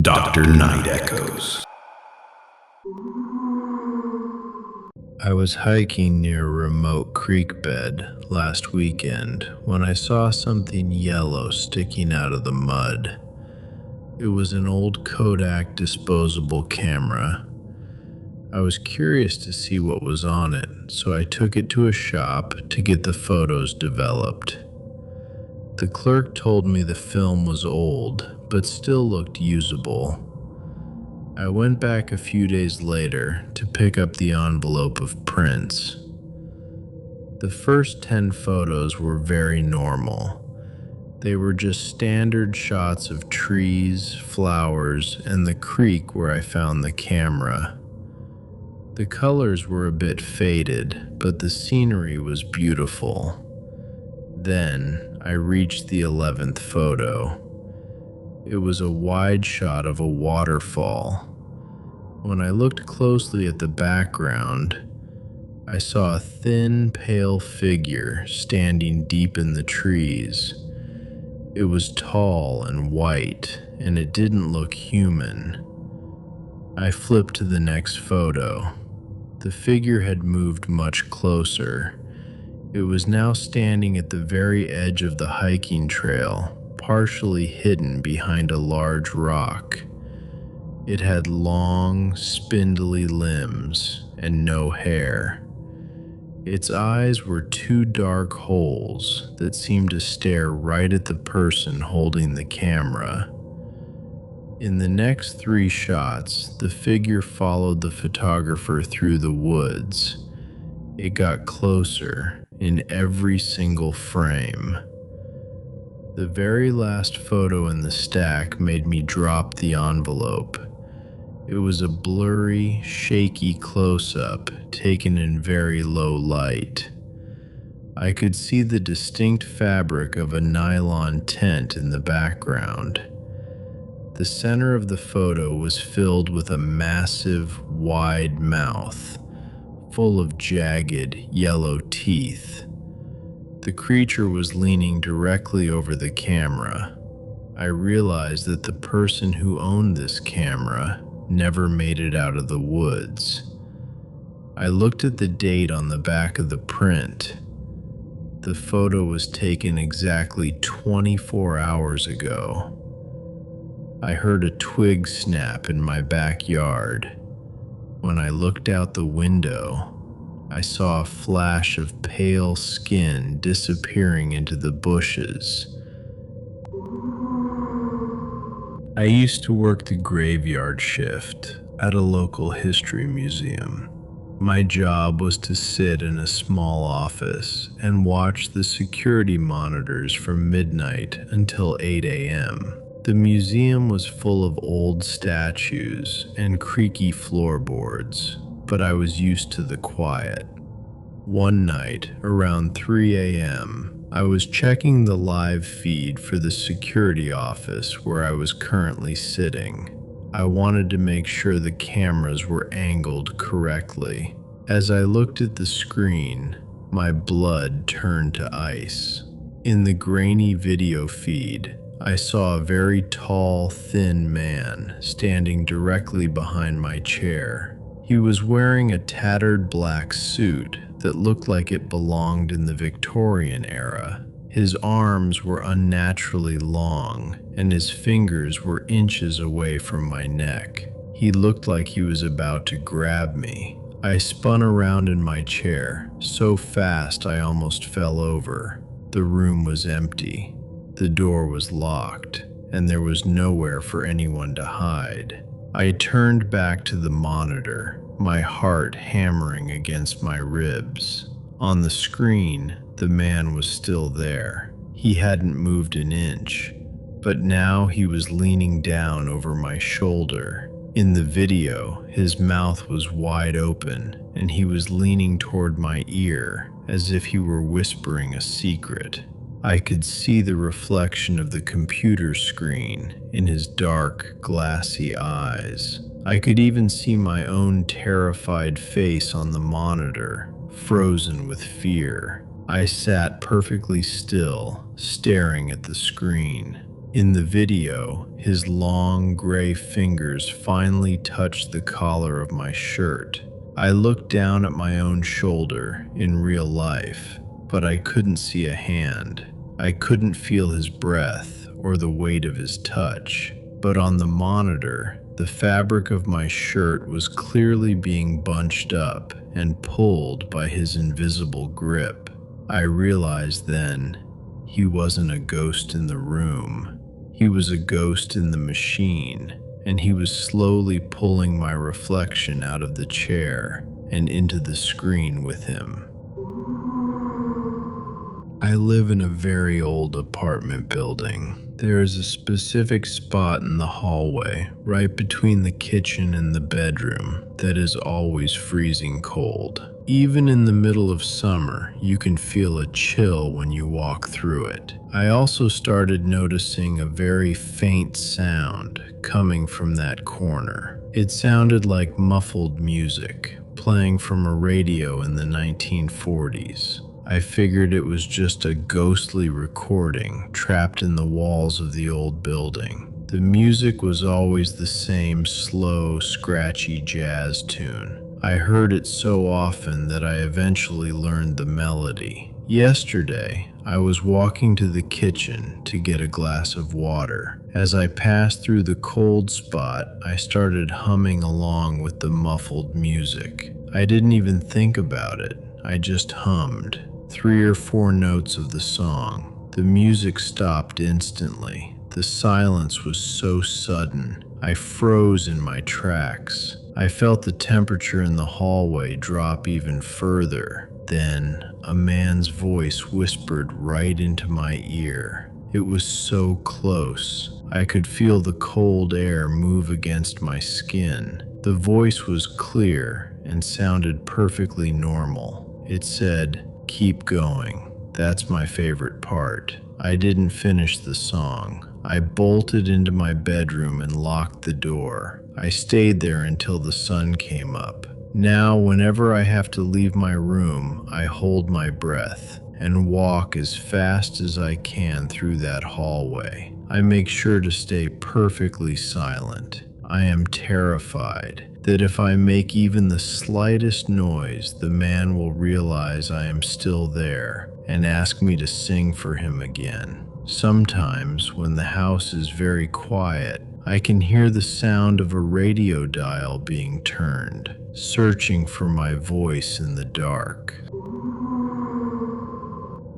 Dr.nightEchoes. I was hiking near a remote creek bed last weekend when I saw something yellow sticking out of the mud. It was an old Kodak disposable camera. I was curious to see what was on it, so I took it to a shop to get the photos developed. The clerk told me the film was old, but still looked usable. I went back a few days later to pick up the envelope of prints. The first 10 photos were very normal. They were just standard shots of trees, flowers, and the creek where I found the camera. The colors were a bit faded, but the scenery was beautiful. Then I reached the 11th photo. It was a wide shot of a waterfall. When I looked closely at the background, I saw a thin, pale figure standing deep in the trees. It was tall and white, and it didn't look human. I flipped to the next photo. The figure had moved much closer. It was now standing at the very edge of the hiking trail, partially hidden behind a large rock. It had long, spindly limbs and no hair. Its eyes were two dark holes that seemed to stare right at the person holding the camera. In the next 3 shots, the figure followed the photographer through the woods. It got closer in every single frame. The very last photo in the stack made me drop the envelope. It was a blurry, shaky close-up taken in very low light. I could see the distinct fabric of a nylon tent in the background. The center of the photo was filled with a massive, wide mouth, full of jagged, yellow teeth. The creature was leaning directly over the camera. I realized that the person who owned this camera never made it out of the woods. I looked at the date on the back of the print. The photo was taken exactly 24 hours ago. I heard a twig snap in my backyard. When I looked out the window, I saw a flash of pale skin disappearing into the bushes. I used to work the graveyard shift at a local history museum. My job was to sit in a small office and watch the security monitors from midnight until 8 a.m. The museum was full of old statues and creaky floorboards, but I was used to the quiet. One night, around 3 a.m., I was checking the live feed for the security office where I was currently sitting. I wanted to make sure the cameras were angled correctly. As I looked at the screen, my blood turned to ice. In the grainy video feed, I saw a very tall, thin man standing directly behind my chair. He was wearing a tattered black suit that looked like it belonged in the Victorian era. His arms were unnaturally long, and his fingers were inches away from my neck. He looked like he was about to grab me. I spun around in my chair, so fast I almost fell over. The room was empty. The door was locked, and there was nowhere for anyone to hide. I turned back to the monitor, my heart hammering against my ribs. On the screen, the man was still there. He hadn't moved an inch, but now he was leaning down over my shoulder. In the video, his mouth was wide open, and he was leaning toward my ear as if he were whispering a secret. I could see the reflection of the computer screen in his dark, glassy eyes. I could even see my own terrified face on the monitor, frozen with fear. I sat perfectly still, staring at the screen. In the video, his long gray fingers finally touched the collar of my shirt. I looked down at my own shoulder in real life, but I couldn't see a hand. I couldn't feel his breath or the weight of his touch. But on the monitor, the fabric of my shirt was clearly being bunched up and pulled by his invisible grip. I realized then he wasn't a ghost in the room. He was a ghost in the machine, and he was slowly pulling my reflection out of the chair and into the screen with him. I live in a very old apartment building. There is a specific spot in the hallway, right between the kitchen and the bedroom, that is always freezing cold. Even in the middle of summer, you can feel a chill when you walk through it. I also started noticing a very faint sound coming from that corner. It sounded like muffled music, playing from a radio in the 1940s. I figured it was just a ghostly recording trapped in the walls of the old building. The music was always the same slow, scratchy jazz tune. I heard it so often that I eventually learned the melody. Yesterday, I was walking to the kitchen to get a glass of water. As I passed through the cold spot, I started humming along with the muffled music. I didn't even think about it. I just hummed 3 or 4 notes of the song. The music stopped instantly. The silence was so sudden. I froze in my tracks. I felt the temperature in the hallway drop even further. Then, a man's voice whispered right into my ear. It was so close. I could feel the cold air move against my skin. The voice was clear and sounded perfectly normal. It said, "Keep going. That's my favorite part." I didn't finish the song. I bolted into my bedroom and locked the door. I stayed there until the sun came up. Now, whenever I have to leave my room, I hold my breath and walk as fast as I can through that hallway. I make sure to stay perfectly silent. I am terrified that if I make even the slightest noise, the man will realize I am still there and ask me to sing for him again. Sometimes, when the house is very quiet, I can hear the sound of a radio dial being turned, searching for my voice in the dark.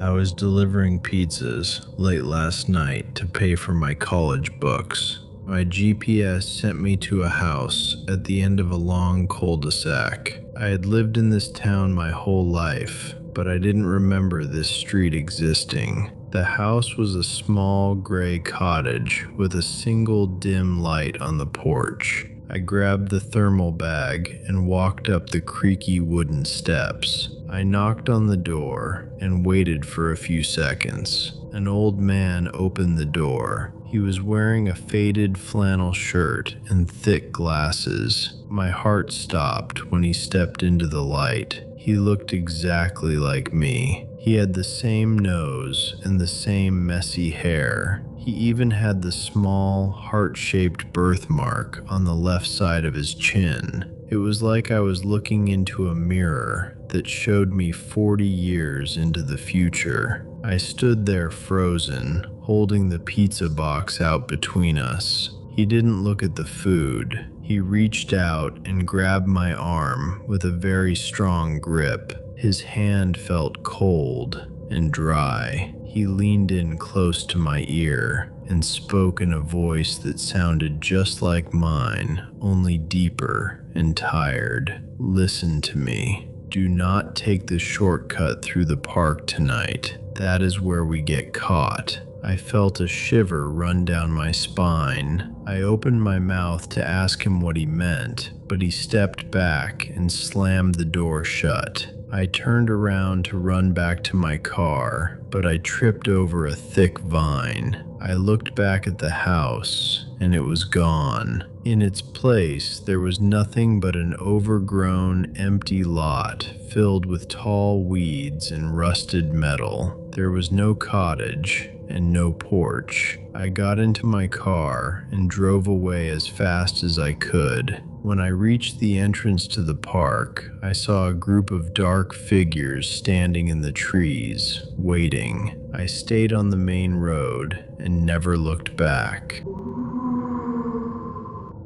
I was delivering pizzas late last night to pay for my college books. My GPS sent me to a house at the end of a long cul-de-sac. I had lived in this town my whole life, but I didn't remember this street existing. The house was a small gray cottage with a single dim light on the porch. I grabbed the thermal bag and walked up the creaky wooden steps. I knocked on the door and waited for a few seconds. An old man opened the door. He was wearing a faded flannel shirt and thick glasses. My heart stopped when he stepped into the light. He looked exactly like me. He had the same nose and the same messy hair. He even had the small, heart-shaped birthmark on the left side of his chin. It was like I was looking into a mirror that showed me 40 years into the future. I stood there frozen, holding the pizza box out between us. He didn't look at the food. He reached out and grabbed my arm with a very strong grip. His hand felt cold and dry. He leaned in close to my ear and spoke in a voice that sounded just like mine, only deeper and tired. "Listen to me. Do not take the shortcut through the park tonight. That is where we get caught." I felt a shiver run down my spine. I opened my mouth to ask him what he meant, but he stepped back and slammed the door shut. I turned around to run back to my car, but I tripped over a thick vine. I looked back at the house, and it was gone. In its place, there was nothing but an overgrown, empty lot filled with tall weeds and rusted metal. There was no cottage, and no porch. I got into my car and drove away as fast as I could. When I reached the entrance to the park, I saw a group of dark figures standing in the trees, waiting. I stayed on the main road and never looked back.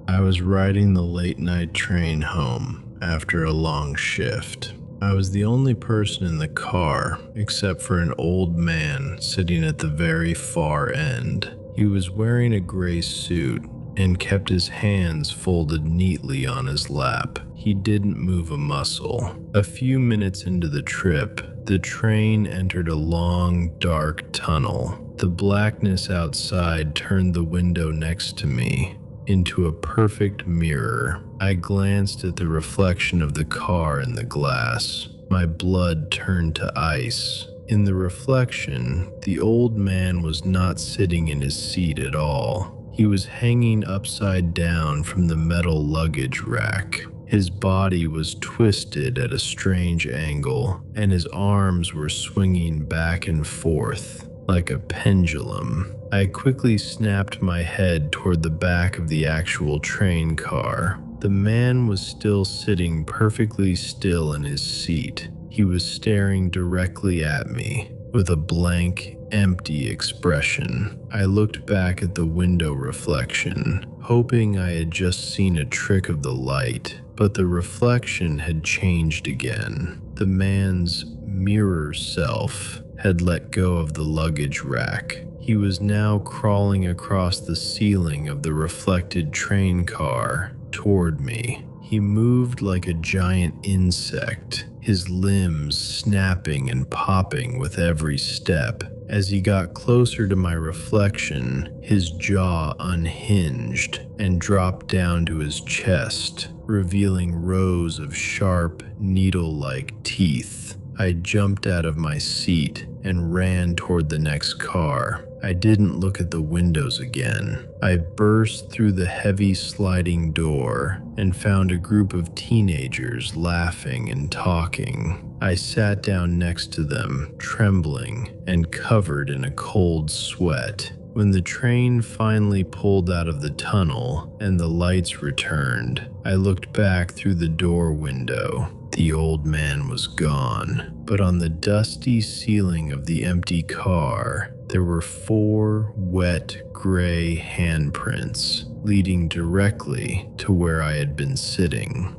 I was riding the late-night train home after a long shift. I was the only person in the car, except for an old man sitting at the very far end. He was wearing a gray suit and kept his hands folded neatly on his lap. He didn't move a muscle. A few minutes into the trip, the train entered a long, dark tunnel. The blackness outside turned the window next to me into a perfect mirror. I glanced at the reflection of the car in the glass. My blood turned to ice. In the reflection, the old man was not sitting in his seat at all. He was hanging upside down from the metal luggage rack. His body was twisted at a strange angle, and his arms were swinging back and forth like a pendulum. I quickly snapped my head toward the back of the actual train car. The man was still sitting perfectly still in his seat. He was staring directly at me with a blank, empty expression. I looked back at the window reflection, hoping I had just seen a trick of the light, but the reflection had changed again. The man's mirror self had let go of the luggage rack. He was now crawling across the ceiling of the reflected train car toward me. He moved like a giant insect, his limbs snapping and popping with every step. As he got closer to my reflection, his jaw unhinged and dropped down to his chest, revealing rows of sharp, needle-like teeth. I jumped out of my seat and ran toward the next car. I didn't look at the windows again. I burst through the heavy sliding door and found a group of teenagers laughing and talking. I sat down next to them, trembling and covered in a cold sweat. When the train finally pulled out of the tunnel and the lights returned, I looked back through the door window. The old man was gone, but on the dusty ceiling of the empty car, there were 4 wet, gray handprints leading directly to where I had been sitting.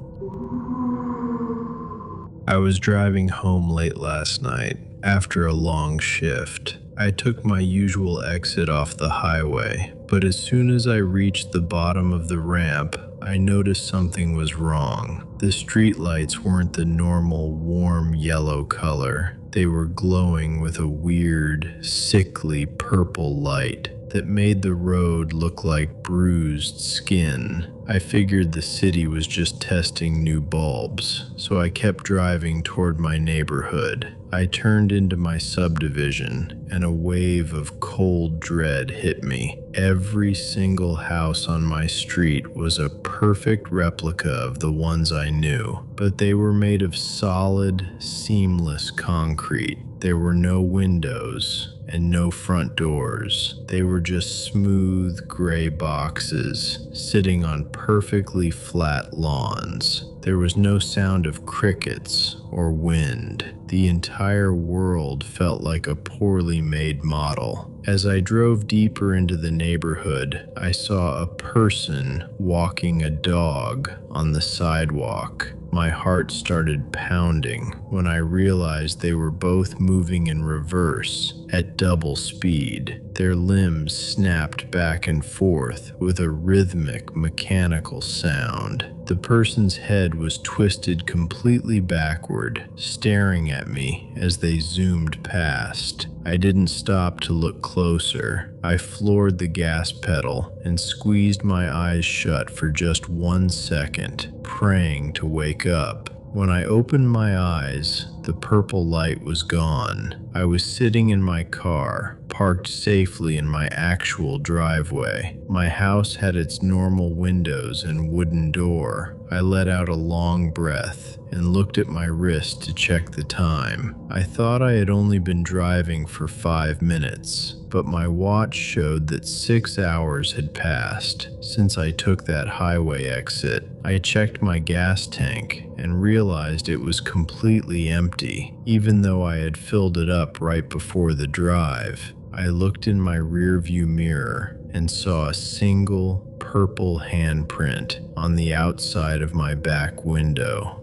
I was driving home late last night after a long shift. I took my usual exit off the highway, but as soon as I reached the bottom of the ramp, I noticed something was wrong. The streetlights weren't the normal warm yellow color. They were glowing with a weird, sickly purple light that made the road look like bruised skin. I figured the city was just testing new bulbs, so I kept driving toward my neighborhood. I turned into my subdivision, and a wave of cold dread hit me. Every single house on my street was a perfect replica of the ones I knew, but they were made of solid, seamless concrete. There were no windows and no front doors. They were just smooth gray boxes sitting on perfectly flat lawns. There was no sound of crickets or wind. The entire world felt like a poorly made model. As I drove deeper into the neighborhood, I saw a person walking a dog on the sidewalk. My heart started pounding when I realized they were both moving in reverse at double speed. Their limbs snapped back and forth with a rhythmic, mechanical sound. The person's head was twisted completely backward, staring at me as they zoomed past. I didn't stop to look closer. I floored the gas pedal and squeezed my eyes shut for just 1 second, praying to wake up. When I opened my eyes, the purple light was gone. I was sitting in my car, parked safely in my actual driveway. My house had its normal windows and wooden door. I let out a long breath and looked at my wrist to check the time. I thought I had only been driving for 5 minutes, but my watch showed that 6 hours had passed since I took that highway exit. I checked my gas tank and realized it was completely empty, even though I had filled it up right before the drive. I looked in my rearview mirror and saw a single purple handprint on the outside of my back window.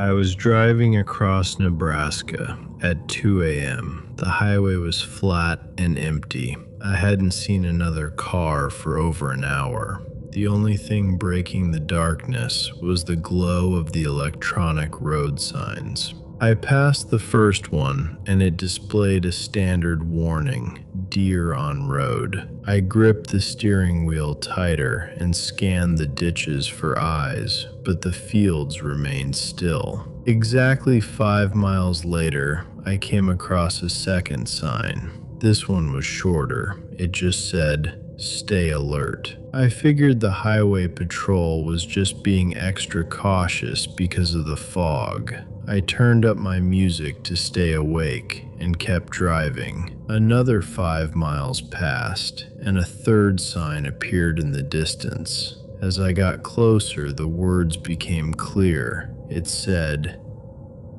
I was driving across Nebraska at 2 a.m. The highway was flat and empty. I hadn't seen another car for over an hour. The only thing breaking the darkness was the glow of the electronic road signs. I passed the first one, and it displayed a standard warning, "Deer on road." I gripped the steering wheel tighter and scanned the ditches for eyes, but the fields remained still. Exactly 5 miles later, I came across a second sign. This one was shorter. It just said, "Stay alert." I figured the highway patrol was just being extra cautious because of the fog. I turned up my music to stay awake and kept driving. Another 5 miles passed, and a third sign appeared in the distance. As I got closer, the words became clear. It said,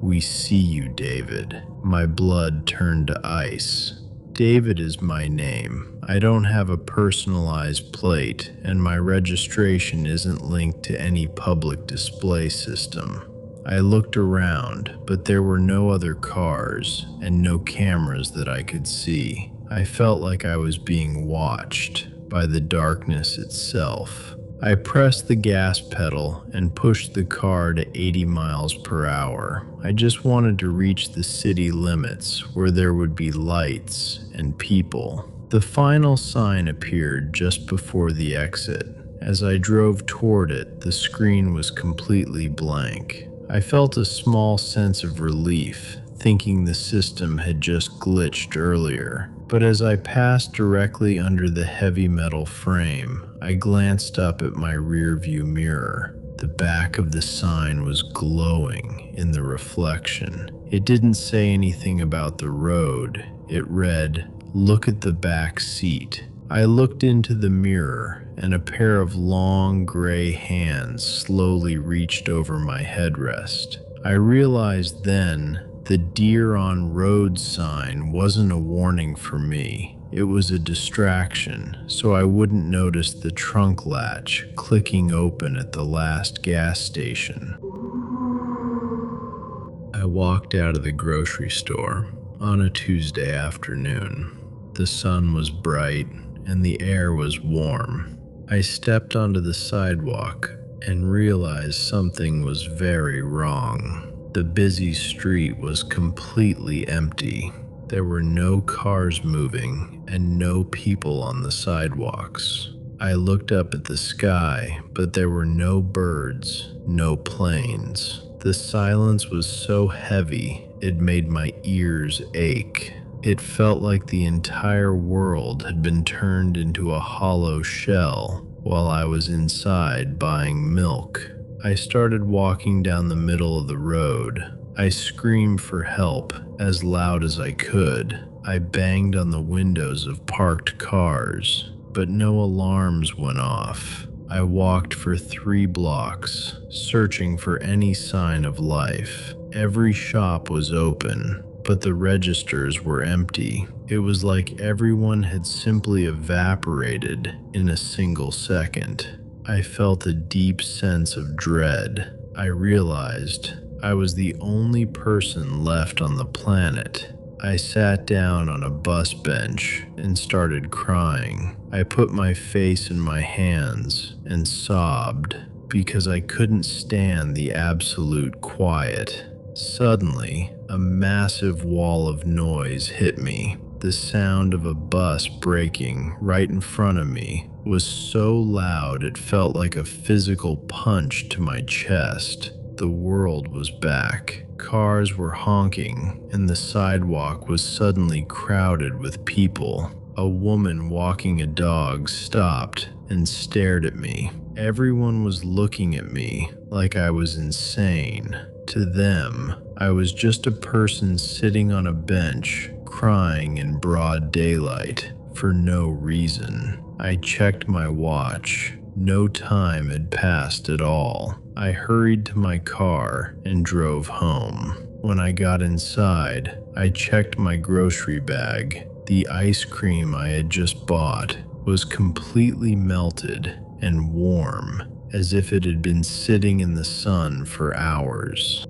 "We see you, David." My blood turned to ice. David is my name. I don't have a personalized plate, and my registration isn't linked to any public display system. I looked around, but there were no other cars and no cameras that I could see. I felt like I was being watched by the darkness itself. I pressed the gas pedal and pushed the car to 80 miles per hour. I just wanted to reach the city limits where there would be lights and people. The final sign appeared just before the exit. As I drove toward it, the screen was completely blank. I felt a small sense of relief, thinking the system had just glitched earlier. But as I passed directly under the heavy metal frame, I glanced up at my rearview mirror. The back of the sign was glowing in the reflection. It didn't say anything about the road. It read, "Look at the back seat." I looked into the mirror, and a pair of long gray hands slowly reached over my headrest. I realized then the "Deer on Road" sign wasn't a warning for me. It was a distraction, so I wouldn't notice the trunk latch clicking open at the last gas station. I walked out of the grocery store on a Tuesday afternoon. The sun was bright and the air was warm. I stepped onto the sidewalk and realized something was very wrong. The busy street was completely empty. There were no cars moving and no people on the sidewalks. I looked up at the sky, but there were no birds, no planes. The silence was so heavy, it made my ears ache. It felt like the entire world had been turned into a hollow shell while I was inside buying milk. I started walking down the middle of the road. I screamed for help as loud as I could. I banged on the windows of parked cars, but no alarms went off. I walked for 3 blocks, searching for any sign of life. Every shop was open, but the registers were empty. It was like everyone had simply evaporated in a single second. I felt a deep sense of dread. I realized I was the only person left on the planet. I sat down on a bus bench and started crying. I put my face in my hands and sobbed because I couldn't stand the absolute quiet. Suddenly, a massive wall of noise hit me. The sound of a bus braking right in front of me was so loud it felt like a physical punch to my chest. The world was back. Cars were honking, and the sidewalk was suddenly crowded with people. A woman walking a dog stopped and stared at me. Everyone was looking at me like I was insane. To them, I was just a person sitting on a bench, crying in broad daylight for no reason. I checked my watch. No time had passed at all. I hurried to my car and drove home. When I got inside, I checked my grocery bag. The ice cream I had just bought was completely melted and warm, as if it had been sitting in the sun for hours.